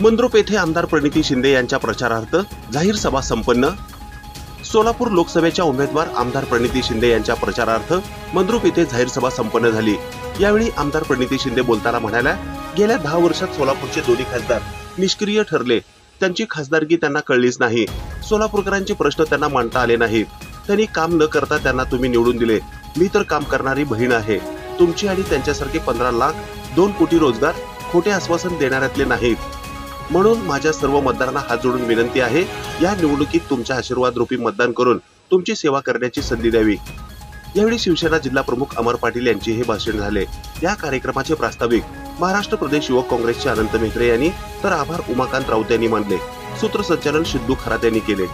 मंद्रुप येथे आमदार प्रणिती शिंदे यांच्या प्रचारार्थ जाहीर सभा संपन्न। सोलापूर लोकसभेच्या उमेदवार आमदार प्रणिती शिंदे यांच्या प्रचारार्थ मंद्रुप येथे जाहीर सभा संपन्न झाली। यावेळी आमदार प्रणिती शिंदे बोलताना म्हणाल्या, गेल्या 10 वर्षात सोलापूरचे दोन्ही खासदार निष्क्रिय ठरले। त्यांची खासदारकी त्यांना कळलीच नाही। सोलापूरकरांचे प्रश्न त्यांना मांडता आले नाहीत। त्यांनी काम न करता त्यांना तुम्ही निवडून दिले। मी तर काम करणारी बहीण आहे। तुमची आणि त्यांच्यासारखे 15 लाख 2 कोटी रोजगार खोटे आश्वासन देणाऱ्यातले नाहीत। म्हणून माझ्या सर्व मतदारांना हात जोडून विनंती आहे, या निवडणुकीत तुमच्या आशीर्वाद रूपी मतदान करून तुमची सेवा करण्याची संधी द्यावी। यावेळी शिवसेना जिल्हा प्रमुख अमर पाटील यांचे हे भाषण झाले। या कार्यक्रमाचे प्रास्ताविक महाराष्ट्र प्रदेश युवक काँग्रेसचे अनंत मेत्रे यांनी तर आभार उमाकांत राऊत यांनी मानले। सूत्रसंचालन सिद्धू खरात यांनी केले।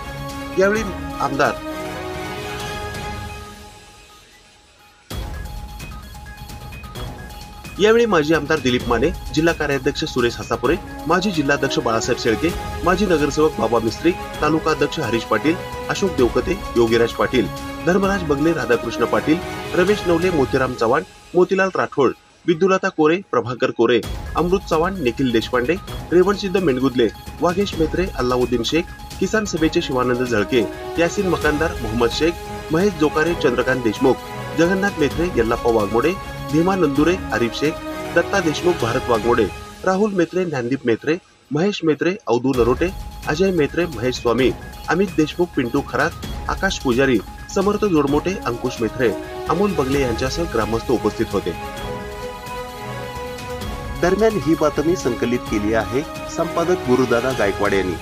यावेळी माजी आमदार दिलीप माने, जिल्हा कार्याध्यक्ष सुरेश हसापुरे, माजी जिल्हाध्यक्ष बाळासाहेब शेळके, माजी नगरसेवक बाबा मिस्त्री, तालुका अध्यक्ष हरीश पाटील, अशोक देवकते, योगीराज पाटील, धर्मराज बगले, राधाकृष्ण पाटील, रमेश नवले, मोतीराम चव्हाण, मोतीलाल राठोड, विद्युलता कोरे, प्रभाकर कोरे, अमृत चव्हाण, निखिल देशपांडे, रेवणसिद्ध मेंढगुदले, वाघेश मेत्रे, अल्लाउद्दीन शेख, किसान सभेचे शिवानंद झळके, यासीन मकानदार, मोहम्मद शेख, महेश जोकारे, चंद्रकांत देशमुख, जगन्नाथ मेत्रे, यल्लाप्पा वाघमोडे, भीमा नंदुरे, आरिफ शेख, दत्ता देशमुख, भारत वाघमोडे, राहुल मेत्रे, ज्ञानदीप मेत्रे, महेश मेत्रे, अवधू नरोटे, अजय मेत्रे, महेश स्वामी, अमित देशमुख, पिंटू खरात, आकाश पुजारी, समर्थ जोडमोटे, अंकुश मेत्रे, अमोल बगले यांच्यासह ग्रामस्थ उपस्थित होते। दरम्यान ही बातमी संकलित केली आहे संपादक गुरुदादा गायकवाड यांनी।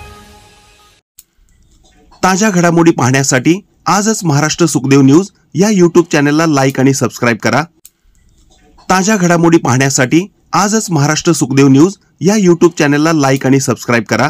ताज्या घडामोडी पाहण्यासाठी आजच महाराष्ट्र सुखदेव न्यूज या YouTube चॅनलला लाईक आणि सबस्क्राईब करा। ताज्या घडामोडी पाहण्यासाठी आजच महाराष्ट्र सुखदेव न्यूज या YouTube चॅनलला लाईक आणि सबस्क्राईब करा।